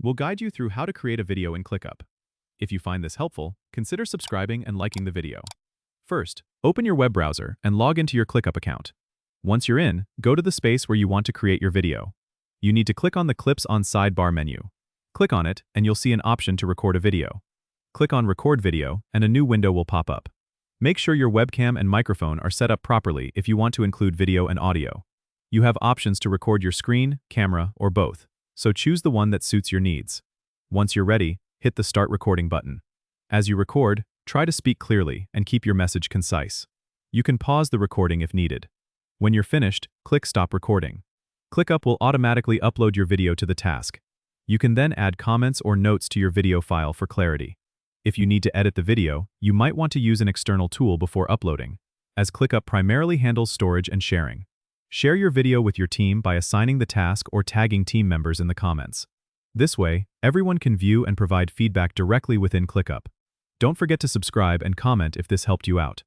We'll guide you through how to create a video in ClickUp. If you find this helpful, consider subscribing and liking the video. First, open your web browser and log into your ClickUp account. Once you're in, go to the space where you want to create your video. You need to click on the Clips on sidebar menu. Click on it, and you'll see an option to record a video. Click on Record Video, and a new window will pop up. Make sure your webcam and microphone are set up properly if you want to include video and audio. You have options to record your screen, camera, or both, so choose the one that suits your needs. Once you're ready, hit the Start Recording button. As you record, try to speak clearly and keep your message concise. You can pause the recording if needed. When you're finished, click Stop Recording. ClickUp will automatically upload your video to the task. You can then add comments or notes to your video file for clarity. If you need to edit the video, you might want to use an external tool before uploading, as ClickUp primarily handles storage and sharing. Share your video with your team by assigning the task or tagging team members in the comments. This way, everyone can view and provide feedback directly within ClickUp. Don't forget to subscribe and comment if this helped you out.